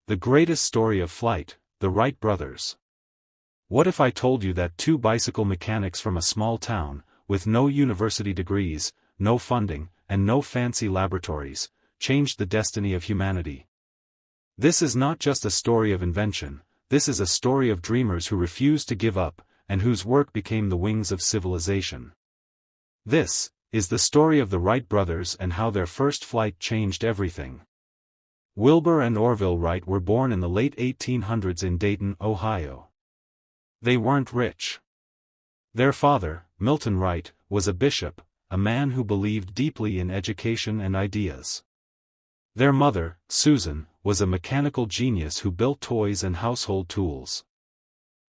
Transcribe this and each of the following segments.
The greatest story of flight, the Wright brothers. What if I told you that two bicycle mechanics from a small town, with no university degrees, no funding, and no fancy laboratories, changed the destiny of humanity? This is not just a story of invention, this is a story of dreamers who refused to give up, and whose work became the wings of civilization. This is the story of the Wright brothers and how their first flight changed everything. Wilbur and Orville Wright were born in the late 1800s in Dayton, Ohio. They weren't rich. Their father, Milton Wright, was a bishop, a man who believed deeply in education and ideas. Their mother, Susan, was a mechanical genius who built toys and household tools.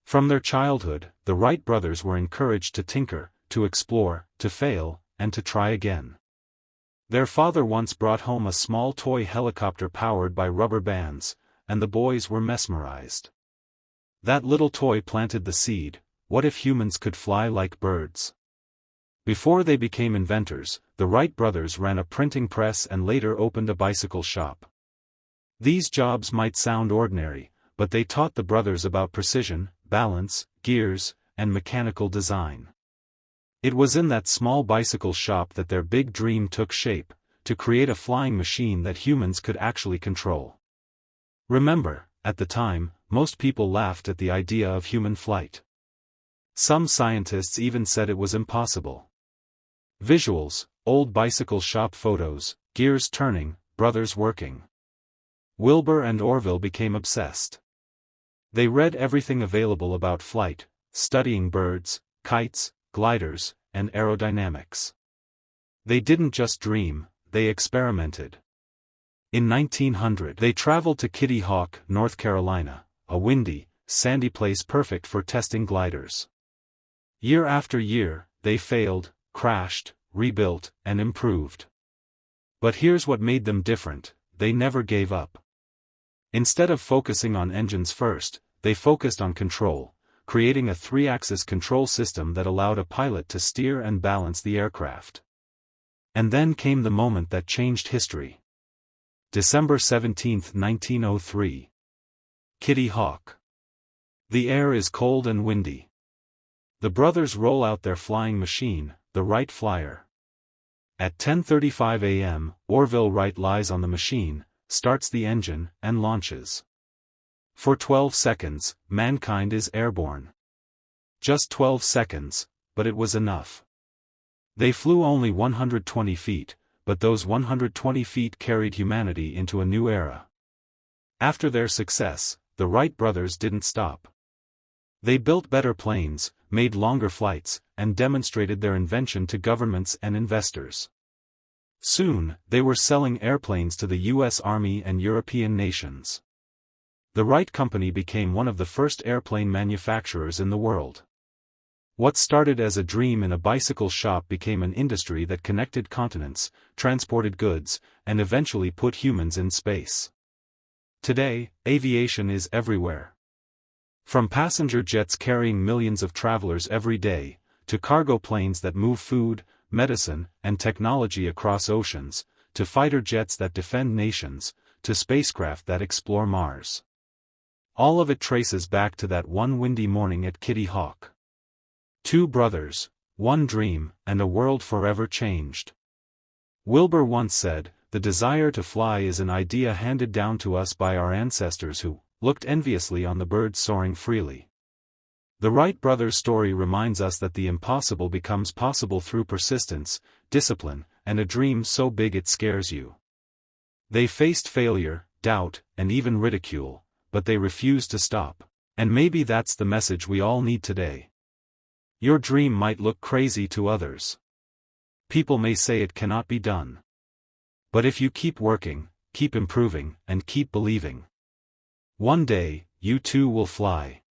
From their childhood, the Wright brothers were encouraged to tinker, to explore, to fail, and to try again. Their father once brought home a small toy helicopter powered by rubber bands, and the boys were mesmerized. That little toy planted the seed: what if humans could fly like birds? Before they became inventors, the Wright brothers ran a printing press and later opened a bicycle shop. These jobs might sound ordinary, but they taught the brothers about precision, balance, gears, and mechanical design. It was in that small bicycle shop that their big dream took shape, to create a flying machine that humans could actually control. Remember, at the time, most people laughed at the idea of human flight. Some scientists even said it was impossible. Visuals, old bicycle shop photos, gears turning, brothers working. Wilbur and Orville became obsessed. They read everything available about flight, studying birds, kites, gliders, and aerodynamics. They didn't just dream, they experimented. In 1900 they traveled to Kitty Hawk, North Carolina, a windy, sandy place perfect for testing gliders. Year after year, they failed, crashed, rebuilt, and improved. But here's what made them different: they never gave up. Instead of focusing on engines first, they focused on control, creating a three-axis control system that allowed a pilot to steer and balance the aircraft. And then came the moment that changed history. December 17, 1903. Kitty Hawk. The air is cold and windy. The brothers roll out their flying machine, the Wright Flyer. At 10:35 a.m., Orville Wright lies on the machine, starts the engine, and launches. For 12 seconds, mankind is airborne. Just 12 seconds, but it was enough. They flew only 120 feet, but those 120 feet carried humanity into a new era. After their success, the Wright brothers didn't stop. They built better planes, made longer flights, and demonstrated their invention to governments and investors. Soon, they were selling airplanes to the U.S. Army and European nations. The Wright Company became one of the first airplane manufacturers in the world. What started as a dream in a bicycle shop became an industry that connected continents, transported goods, and eventually put humans in space. Today, aviation is everywhere. From passenger jets carrying millions of travelers every day, to cargo planes that move food, medicine, and technology across oceans, to fighter jets that defend nations, to spacecraft that explore Mars. All of it traces back to that one windy morning at Kitty Hawk. Two brothers, one dream, and a world forever changed. Wilbur once said, "The desire to fly is an idea handed down to us by our ancestors who looked enviously on the birds soaring freely." The Wright brothers' story reminds us that the impossible becomes possible through persistence, discipline, and a dream so big it scares you. They faced failure, doubt, and even ridicule, but they refused to stop. And maybe that's the message we all need today. Your dream might look crazy to others. People may say it cannot be done. But if you keep working, keep improving, and keep believing, one day, you too will fly.